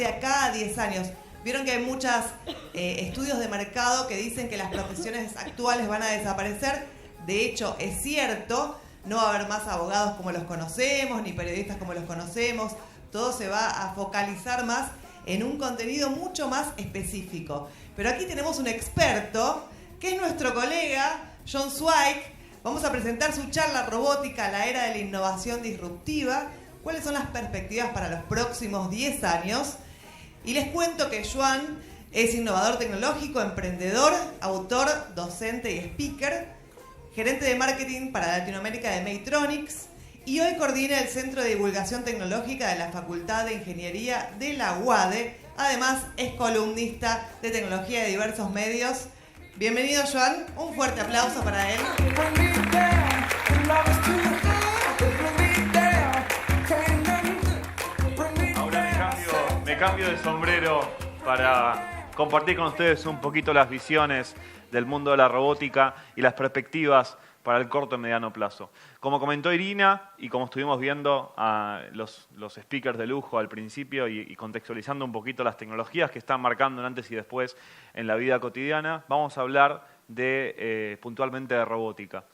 de acá a 10 años? Vieron que hay muchos estudios de mercado que dicen que las profesiones actuales van a desaparecer. De hecho, es cierto, no va a haber más abogados como los conocemos, ni periodistas como los conocemos. Todo se va a focalizar más en un contenido mucho más específico. Pero aquí tenemos un experto, que es nuestro colega, John Zweig. Vamos a presentar su charla robótica, la era de la innovación disruptiva. ¿Cuáles son las perspectivas para los próximos 10 años? Y les cuento que Joan es innovador tecnológico, emprendedor, autor, docente y speaker, gerente de marketing para Latinoamérica de Maytronics, y hoy coordina el Centro de Divulgación Tecnológica de la Facultad de Ingeniería de la UADE. Además, es columnista de tecnología de diversos medios. Bienvenido, Joan. Un fuerte aplauso para él. Me cambio de sombrero para compartir con ustedes un poquito las visiones del mundo de la robótica y las perspectivas para el corto y mediano plazo. Como comentó Irina y como estuvimos viendo a los speakers de lujo al principio y contextualizando un poquito las tecnologías que están marcando un antes y después en la vida cotidiana, vamos a hablar puntualmente de robótica.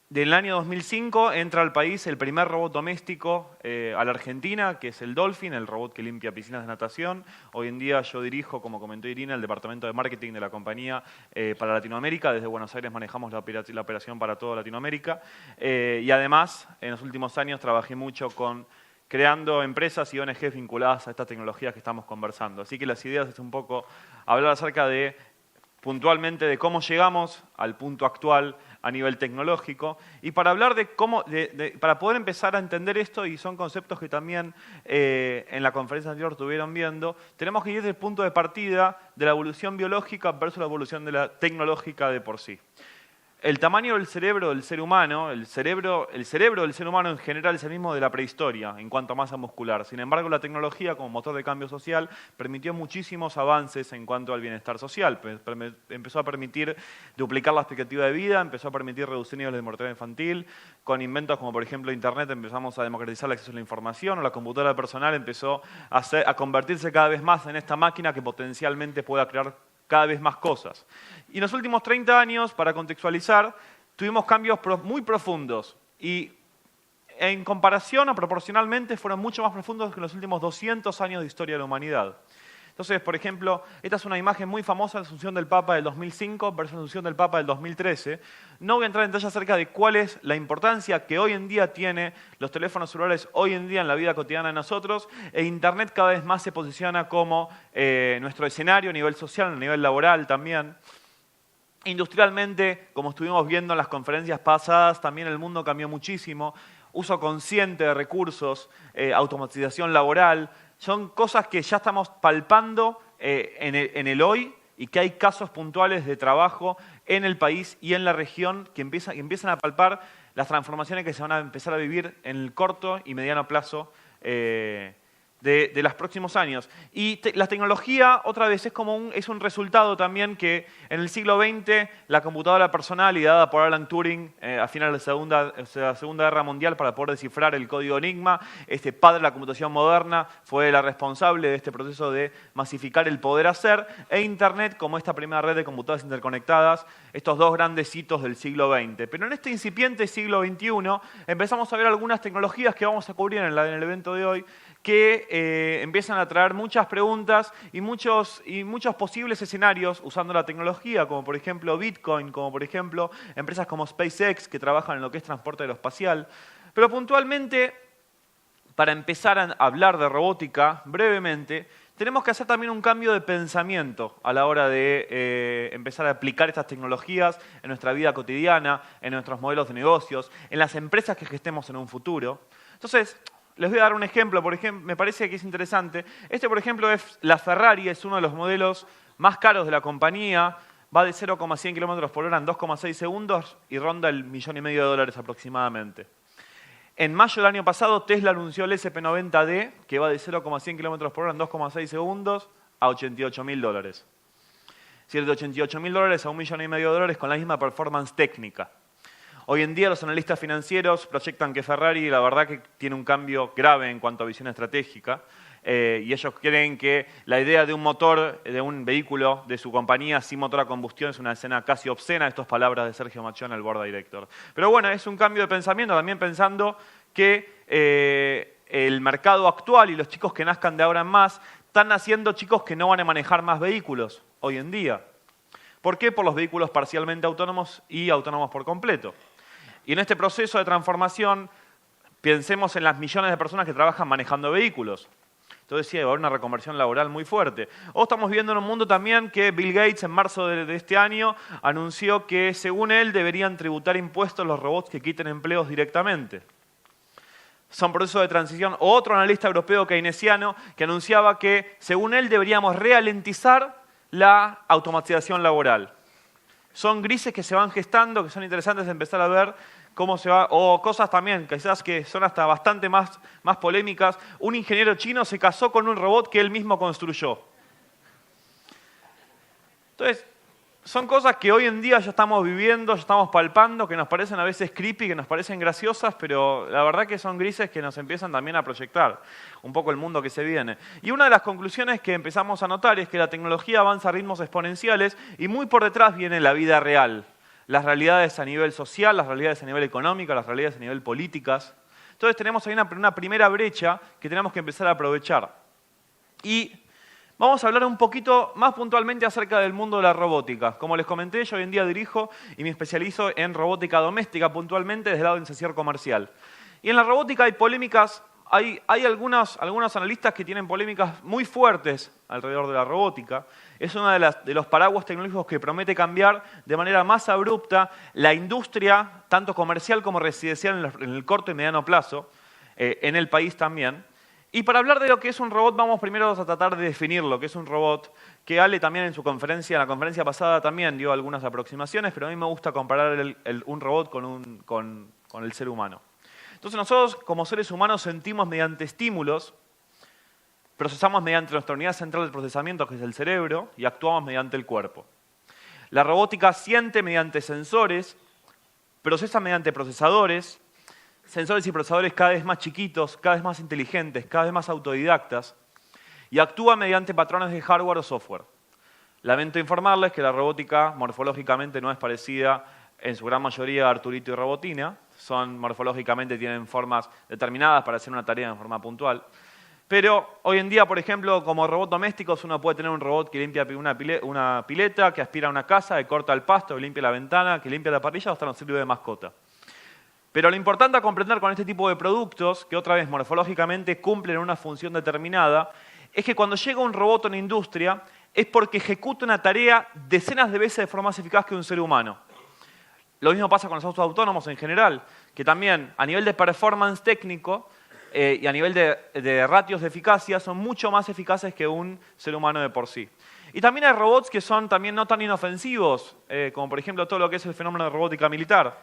Del año 2005 entra al país el primer robot doméstico a la Argentina, que es el Dolphin, el robot que limpia piscinas de natación. Hoy en día yo dirijo, como comentó Irina, el departamento de marketing de la compañía para Latinoamérica. Desde Buenos Aires manejamos la operación para toda Latinoamérica. Y además, en los últimos años trabajé mucho creando empresas y ONGs vinculadas a estas tecnologías que estamos conversando. Así que las ideas es un poco hablar acerca puntualmente de cómo llegamos al punto actual a nivel tecnológico, y para hablar para poder empezar a entender esto, y son conceptos que también en la conferencia anterior estuvieron viendo, tenemos que ir desde el punto de partida de la evolución biológica versus la evolución de la tecnológica de por sí. El tamaño del cerebro del ser humano, el cerebro del ser humano en general es el mismo de la prehistoria en cuanto a masa muscular. Sin embargo, la tecnología como motor de cambio social permitió muchísimos avances en cuanto al bienestar social. Empezó a permitir duplicar la expectativa de vida, empezó a permitir reducir niveles de mortalidad infantil. Con inventos como por ejemplo Internet empezamos a democratizar el acceso a la información, o la computadora personal empezó a convertirse cada vez más en esta máquina que potencialmente pueda crear cada vez más cosas. Y en los últimos 30 años, para contextualizar, tuvimos cambios muy profundos y en comparación o proporcionalmente fueron mucho más profundos que en los últimos 200 años de historia de la humanidad. Entonces, por ejemplo, esta es una imagen muy famosa de la Asunción del Papa del 2005 versus la Asunción del Papa del 2013. No voy a entrar en detalle acerca de cuál es la importancia que hoy en día tiene los teléfonos celulares hoy en día en la vida cotidiana de nosotros, e Internet cada vez más se posiciona como nuestro escenario a nivel social, a nivel laboral también. Industrialmente, como estuvimos viendo en las conferencias pasadas, también el mundo cambió muchísimo. Uso consciente de recursos, automatización laboral, son cosas que ya estamos palpando en el hoy, y que hay casos puntuales de trabajo en el país y en la región que empiezan a palpar las transformaciones que se van a empezar a vivir en el corto y mediano plazo de los próximos años. Y la tecnología, otra vez, es un resultado también que en el siglo XX la computadora personal, ideada por Alan Turing a finales de la Segunda Guerra Mundial para poder descifrar el código Enigma, este padre de la computación moderna, fue la responsable de este proceso de masificar el poder hacer, e Internet como esta primera red de computadoras interconectadas, estos dos grandes hitos del siglo XX. Pero en este incipiente siglo XXI empezamos a ver algunas tecnologías que vamos a cubrir en el evento de hoy, que empiezan a traer muchas preguntas y muchos posibles escenarios usando la tecnología, como por ejemplo Bitcoin, como por ejemplo empresas como SpaceX que trabajan en lo que es transporte aeroespacial. Pero puntualmente, para empezar a hablar de robótica brevemente, tenemos que hacer también un cambio de pensamiento a la hora de empezar a aplicar estas tecnologías en nuestra vida cotidiana, en nuestros modelos de negocios, en las empresas que gestemos en un futuro. Entonces, les voy a dar un ejemplo, me parece que es interesante. Este, por ejemplo, es la Ferrari, es uno de los modelos más caros de la compañía. Va de 0,100 km por hora en 2,6 segundos y ronda el $1,500,000 aproximadamente. En mayo del año pasado, Tesla anunció el SP90D, que va de 0,100 km por hora en 2,6 segundos a $88.000. Es decir, de $88.000 a $1,500,000 con la misma performance técnica. Hoy en día los analistas financieros proyectan que Ferrari, la verdad que tiene un cambio grave en cuanto a visión estratégica. y ellos creen que la idea de un motor, de un vehículo de su compañía sin motor a combustión es una escena casi obscena. Estas palabras de Sergio Machón, el board director. Pero bueno, es un cambio de pensamiento, también pensando que el mercado actual y los chicos que nazcan de ahora en más están naciendo chicos que no van a manejar más vehículos hoy en día. ¿Por qué? Por los vehículos parcialmente autónomos y autónomos por completo. Y en este proceso de transformación, pensemos en las millones de personas que trabajan manejando vehículos. Entonces sí, va a haber una reconversión laboral muy fuerte. O estamos viendo en un mundo también que Bill Gates en marzo de este año anunció que según él deberían tributar impuestos los robots que quiten empleos directamente. Son procesos de transición. Otro analista europeo keynesiano que anunciaba que según él deberíamos ralentizar la automatización laboral. Son grises que se van gestando, que son interesantes de empezar a ver cómo se va, o cosas también, quizás que son hasta bastante más polémicas. Un ingeniero chino se casó con un robot que él mismo construyó. Entonces, son cosas que hoy en día ya estamos viviendo, ya estamos palpando, que nos parecen a veces creepy, que nos parecen graciosas, pero la verdad que son grises que nos empiezan también a proyectar un poco el mundo que se viene. Y una de las conclusiones que empezamos a notar es que la tecnología avanza a ritmos exponenciales y muy por detrás viene la vida real. Las realidades a nivel social, las realidades a nivel económico, las realidades a nivel políticas. Entonces tenemos ahí una primera brecha que tenemos que empezar a aprovechar. Y vamos a hablar un poquito más puntualmente acerca del mundo de la robótica. Como les comenté, yo hoy en día dirijo y me especializo en robótica doméstica puntualmente desde el lado del sector comercial. Y en la robótica hay polémicas, hay algunos analistas que tienen polémicas muy fuertes alrededor de la robótica. Es uno de los paraguas tecnológicos que promete cambiar de manera más abrupta la industria, tanto comercial como residencial en el corto y mediano plazo, en el país también. Y para hablar de lo que es un robot, vamos primero a tratar de definir lo que es un robot, que Ale también en su conferencia, en la conferencia pasada también dio algunas aproximaciones, pero a mí me gusta comparar un robot con el ser humano. Entonces nosotros como seres humanos sentimos mediante estímulos, procesamos mediante nuestra unidad central de procesamiento, que es el cerebro, y actuamos mediante el cuerpo. La robótica siente mediante sensores, procesa mediante procesadores, sensores y procesadores cada vez más chiquitos, cada vez más inteligentes, cada vez más autodidactas, y actúa mediante patrones de hardware o software. Lamento informarles que la robótica morfológicamente no es parecida en su gran mayoría a Arturito y Robotina. Morfológicamente tienen formas determinadas para hacer una tarea en forma puntual. Pero hoy en día, por ejemplo, como robot domésticos, uno puede tener un robot que limpia una pileta, que aspira una casa, que corta el pasto, que limpia la ventana, que limpia la parrilla o hasta nos sirve de mascota. Pero lo importante a comprender con este tipo de productos, que otra vez morfológicamente cumplen una función determinada, es que cuando llega un robot a una industria es porque ejecuta una tarea decenas de veces de forma más eficaz que un ser humano. Lo mismo pasa con los autos autónomos en general, que también a nivel de performance técnico y a nivel de ratios de eficacia son mucho más eficaces que un ser humano de por sí. Y también hay robots que son también no tan inofensivos, como por ejemplo todo lo que es el fenómeno de robótica militar,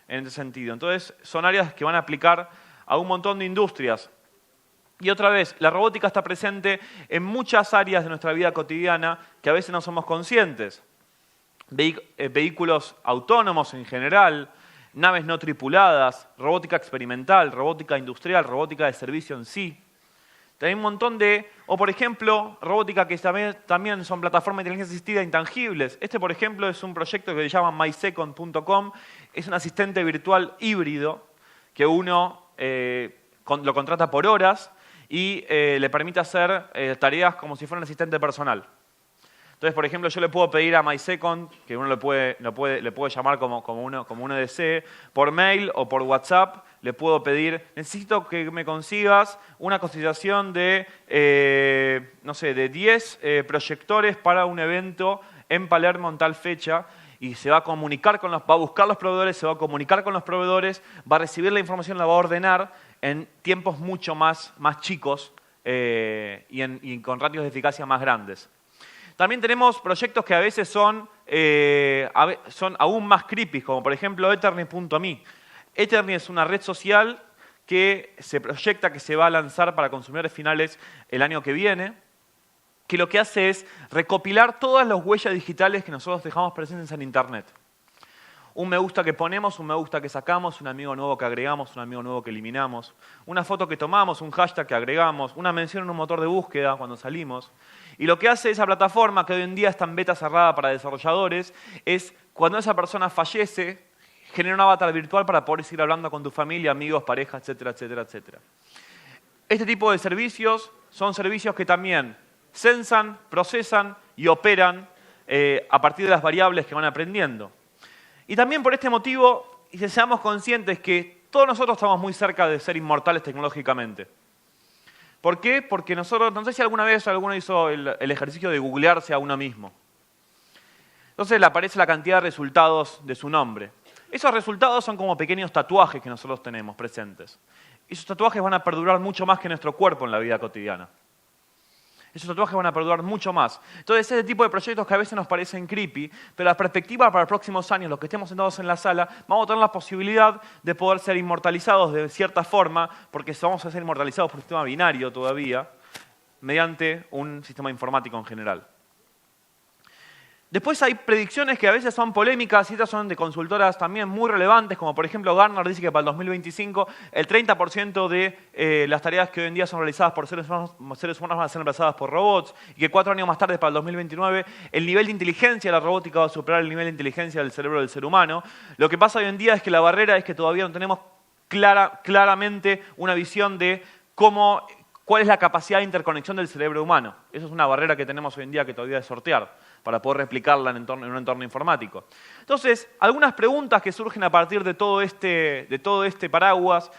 en ese sentido. Entonces son áreas que van a aplicar a un montón de industrias. Y otra vez, la robótica está presente en muchas áreas de nuestra vida cotidiana que a veces no somos conscientes. Vehículos autónomos en general, naves no tripuladas, robótica experimental, robótica industrial, robótica de servicio en sí. Hay un montón o por ejemplo, robótica que también son plataformas de inteligencia asistida intangibles. Este, por ejemplo, es un proyecto que se llama mysecond.com. Es un asistente virtual híbrido que uno lo contrata por horas y le permite hacer tareas como si fuera un asistente personal. Entonces, por ejemplo, yo le puedo pedir a MySecond, que uno le puede llamar como uno desee, por mail o por WhatsApp, le puedo pedir, necesito que me consigas una cotización de 10 proyectores para un evento en Palermo en tal fecha, y se va a comunicar va a buscar los proveedores, se va a comunicar con los proveedores, va a recibir la información, la va a ordenar en tiempos mucho más chicos y con ratios de eficacia más grandes. También tenemos proyectos que a veces son aún más creepy, como por ejemplo Ethernet.me. Ethernet es una red social que se proyecta que se va a lanzar para consumidores finales el año que viene, que lo que hace es recopilar todas las huellas digitales que nosotros dejamos presentes en Internet. un me gusta que ponemos, un me gusta que sacamos, un amigo nuevo que agregamos, un amigo nuevo que eliminamos, una foto que tomamos, un hashtag que agregamos, una mención en un motor de búsqueda cuando salimos. Y lo que hace esa plataforma, que hoy en día está en beta cerrada para desarrolladores, es cuando esa persona fallece, genera un avatar virtual para poder seguir hablando con tu familia, amigos, pareja, etcétera, etcétera, etcétera. Este tipo de servicios son servicios que también censan, procesan y operan a partir de las variables que van aprendiendo. Y también por este motivo, y que seamos conscientes que todos nosotros estamos muy cerca de ser inmortales tecnológicamente. ¿Por qué? Porque nosotros, no sé si alguna vez alguno hizo el ejercicio de googlearse a uno mismo. Entonces le aparece la cantidad de resultados de su nombre. Esos resultados son como pequeños tatuajes que nosotros tenemos presentes. Esos tatuajes van a perdurar mucho más que nuestro cuerpo en la vida cotidiana. Esos tatuajes van a perdurar mucho más. Entonces, ese tipo de proyectos que a veces nos parecen creepy, pero la perspectiva para los próximos años, los que estemos sentados en la sala, vamos a tener la posibilidad de poder ser inmortalizados de cierta forma, porque vamos a ser inmortalizados por un sistema binario todavía, mediante un sistema informático en general. Después hay predicciones que a veces son polémicas y otras son de consultoras también muy relevantes, como por ejemplo Gartner dice que para el 2025 el 30% de las tareas que hoy en día son realizadas por seres humanos van a ser reemplazadas por robots y que 4 años más tarde, para el 2029, el nivel de inteligencia de la robótica va a superar el nivel de inteligencia del cerebro del ser humano. Lo que pasa hoy en día es que la barrera es que todavía no tenemos claramente una visión de cuál es la capacidad de interconexión del cerebro humano. Eso es una barrera que tenemos hoy en día que todavía es sortear para poder replicarla en un entorno informático. Entonces, algunas preguntas que surgen a partir de todo este paraguas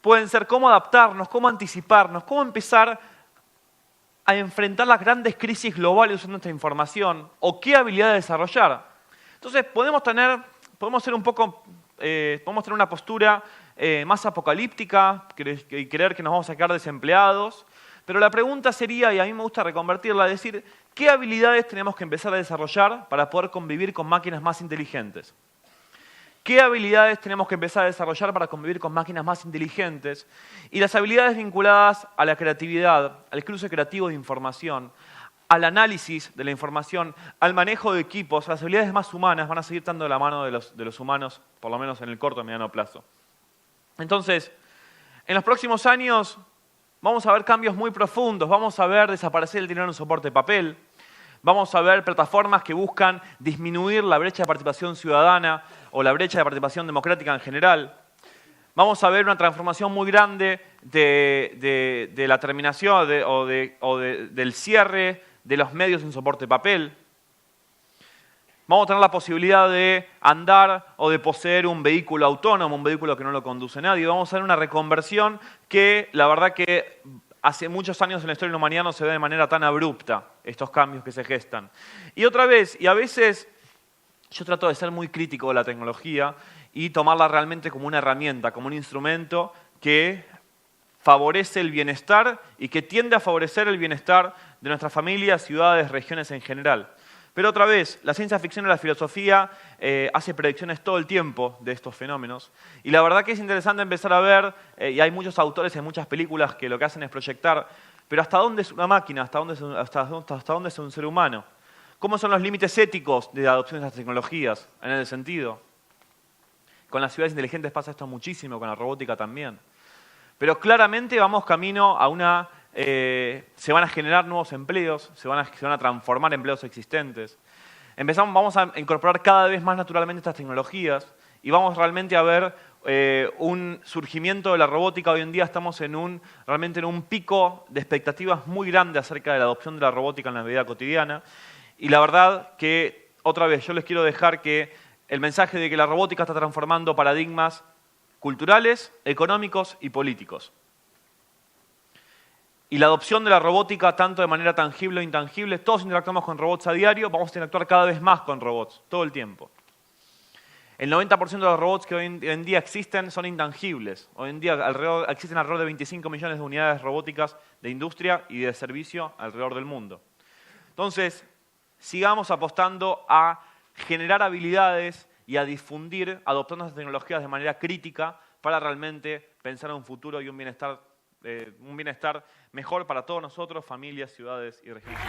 pueden ser cómo adaptarnos, cómo anticiparnos, cómo empezar a enfrentar las grandes crisis globales usando esta información, o qué habilidad desarrollar. Entonces, podemos tener una postura más apocalíptica y creer que nos vamos a quedar desempleados, pero la pregunta sería, y a mí me gusta reconvertirla, decir, ¿qué habilidades tenemos que empezar a desarrollar para poder convivir con máquinas más inteligentes? ¿Qué habilidades tenemos que empezar a desarrollar para convivir con máquinas más inteligentes? Y las habilidades vinculadas a la creatividad, al cruce creativo de información, al análisis de la información, al manejo de equipos, las habilidades más humanas van a seguir estando de la mano de los humanos, por lo menos en el corto y mediano plazo. Entonces, en los próximos años vamos a ver cambios muy profundos, vamos a ver desaparecer el dinero en soporte de papel, vamos a ver plataformas que buscan disminuir la brecha de participación ciudadana o la brecha de participación democrática en general. Vamos a ver una transformación muy grande de la terminación del cierre de los medios en soporte de papel. Vamos a tener la posibilidad de andar o de poseer un vehículo autónomo, un vehículo que no lo conduce nadie. Vamos a ver una reconversión que la verdad que hace muchos años en la historia de la humanidad no se ve de manera tan abrupta estos cambios que se gestan. Y otra vez, y a veces yo trato de ser muy crítico de la tecnología y tomarla realmente como una herramienta, como un instrumento que favorece el bienestar y que tiende a favorecer el bienestar de nuestras familias, ciudades, regiones en general. Pero otra vez, la ciencia ficción y la filosofía hace predicciones todo el tiempo de estos fenómenos. Y la verdad que es interesante empezar a ver, y hay muchos autores en muchas películas que lo que hacen es proyectar, pero ¿hasta dónde es una máquina? ¿Hasta dónde es un ser humano? ¿Cómo son los límites éticos de la adopción de estas tecnologías en ese sentido? Con las ciudades inteligentes pasa esto muchísimo, con la robótica también. Pero claramente vamos camino a se van a generar nuevos empleos, se van a transformar empleos existentes. Vamos a incorporar cada vez más naturalmente estas tecnologías y vamos realmente a ver un surgimiento de la robótica. Hoy en día estamos realmente en un pico de expectativas muy grande acerca de la adopción de la robótica en la vida cotidiana. Y la verdad que, otra vez, yo les quiero dejar que el mensaje de que la robótica está transformando paradigmas culturales, económicos y políticos. Y la adopción de la robótica, tanto de manera tangible o intangible, todos interactuamos con robots a diario, vamos a interactuar cada vez más con robots, todo el tiempo. El 90% de los robots que hoy en día existen son intangibles. Hoy en día existen alrededor de 25 millones de unidades robóticas de industria y de servicio alrededor del mundo. Entonces, sigamos apostando a generar habilidades y a difundir, adoptando estas tecnologías de manera crítica para realmente pensar en un futuro y un bienestar mejor para todos nosotros, familias, ciudades y regiones.